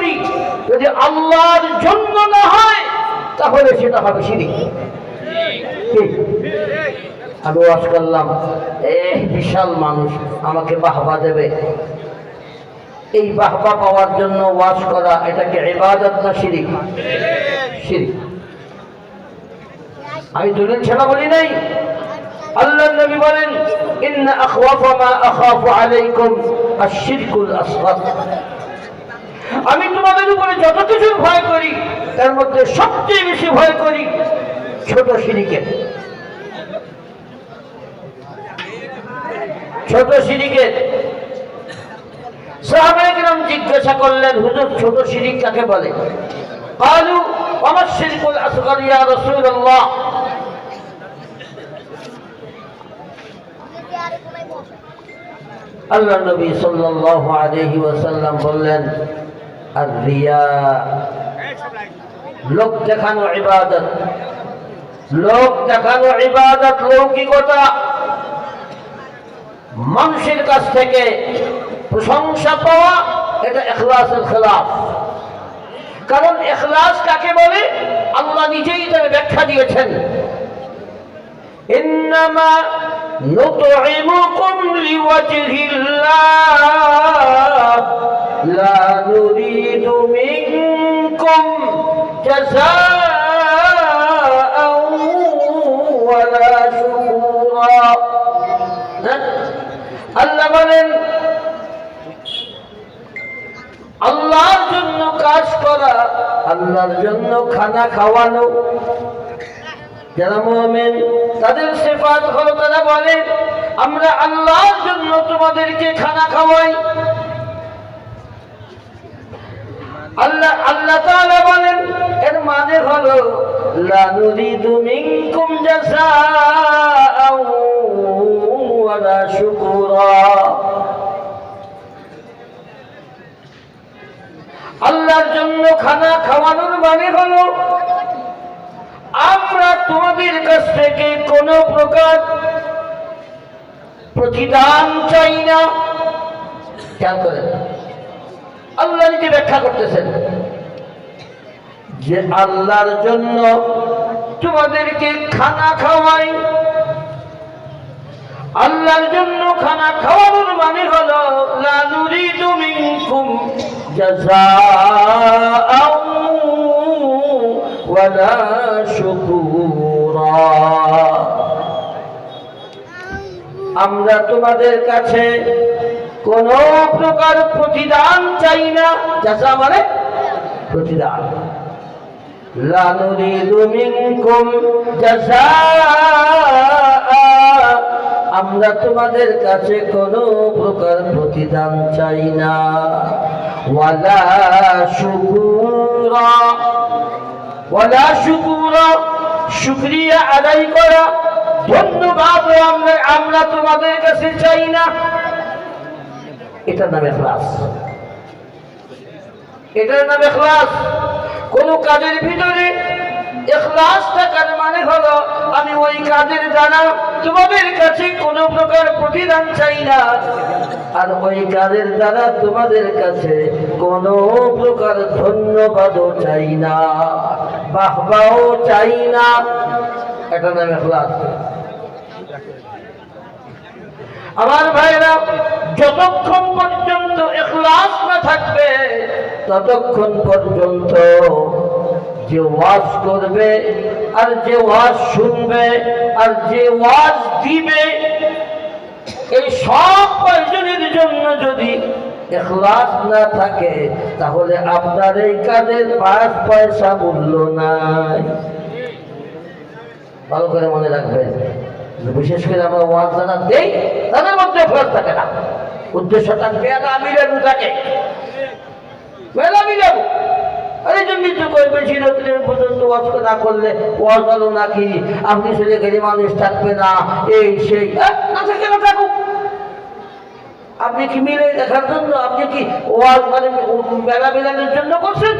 করি, যদি আল্লাহর জন্য না হয় তাহলে সেটা হবে শিরক। আমি ওয়াজ করলাম, বিশাল মানুষ আমাকে বাহবা দেবে, এই বাহবা পাওয়ার জন্য ওয়াজ করা, এটা কি ইবাদত না শিরক? শিরক। আমি দলিল ছাড়া বলি নাই। আল্লাহর নবী বলেন, ইন্না আখওয়াফা মা আখাফু আলাইকুম আশ-শিরকুল আসগর। আমি তোমাদের উপরে যত কিছু ভয় করি তার মধ্যে সবচেয়ে বেশি ভয় করি ছোট শিরকের। ছোট শিরকের। সাহাবায়ে কেরাম জিজ্ঞাসা করলেন, হুজুর ছোট শিরক কাকে বলে? ক্বালু ওয়া শিরকুল আসগর ইয়া রাসূলুল্লাহ। আল্লাহ নবী সাল্লাল্লাহু আলাইহি ওয়াসাল্লাম বললেন, আর রিয়া, লোক দেখানো ইবাদত। লোক দেখানো ইবাদত, লৌকিকতা, মানুষের কাছ থেকে প্রশংসা পাওয়া, এটা ইখলাসের খেলাফ। কারণ ইখলাস কাকে বলে আল্লাহ নিজেই তার ব্যাখ্যা দিয়েছেন, ইন্নামা নুতঈমুকুম লিওয়াজহিল্লাহ লা নুরিদু মিনকুম জাযাআও ওয়ালা শুকুরা। আল্লাহ বলেন, আল্লাহর জন্য কাজ করা, আল্লাহর জন্য খানা খাওয়ানো। যারা মুমিন তাদের সিফাত হলো, তারা বলে আমরা আল্লাহর জন্য তোমাদেরকে খানা খাওয়াই। আল্লাহ তাআলা বলেন, এর মানে হলো লা নুরিদু মিনকুম জাযাআও ওয়ালা শুকুরা। আল্লাহর জন্য খানা খাওয়ানোর মানে হলো আমরা তোমাদের কাছ থেকে কোনো প্রকার প্রতিদান চাই না। খেয়াল করেন, আল্লাহ নিজে ব্যাখ্যা করতেছেন যে আল্লাহর জন্য তোমাদেরকে খানা খাওয়াই। আল্লাহর জন্য খানা খাওয়ানোর মানে হলো লা নুরিদু মিনকুম জাযাআও ওয়ালা শুকুরা। আমরা তোমাদের কাছে কোন প্রকার প্রতিদান চাই না। জাযা মানে প্রতিদান। লা নুরিদু মিনকুম জাযাআ, আমরা তোমাদের কাছে কোনো প্রকার প্রতিদান চাই না। ওয়ালা শুকুরা, ওয়ালা শুকুরা, শুকরিয়া আদায় করা, ধন্যবাদ আমরা তোমাদের কাছে চাই না। এটার নাম ইখলাস। এটার নাম ইখলাস। কোন কাজের ভিতরে ইখলাস থাকার মানে হলো আমি ওই কাজের দ্বারা তোমাদের কাছে কোনো প্রকার প্রতিদান চাই না, আর ওই কাজের দ্বারা তোমাদের কাছে কোনো প্রকার ধন্যবাদও চাই না, বাহবাও চাই না। এটা নাম ইখলাস। আমার ভাইরা, যতক্ষণ পর্যন্ত ইখলাস না থাকবে ততক্ষণ পর্যন্ত যে ওয়াজ করবে আর যে ওয়াজ শুনবে আর যে ওয়াজ দিবে, এই সব কয়েকজনের জন্য যদি ইখলাস না থাকে তাহলে আপনার এই কাজের 5 পয়সা মূল্য নাই। ভালো করে মনে রাখবেন, বিশেষ করে আমরা ওয়াজ যারা দেই তাদের মধ্যে ইখলাস থাকে না। উদ্দেশ্য থাকবে আমি লেবু থাকে আমি লেবু, আরে জন্য তো করবে চিরদিনের পর্যন্ত ওয়াজ না করলে ওয়াজ ভালো নাকি, আপনি ছেলে গেলে মানুষ থাকবে না, এই সেই না থাকে না থাকুক। আপনি কি মিলে দেখার জন্য, আপনি কি ওয়াজ মানে মেলা মেলানোর জন্য করছেন?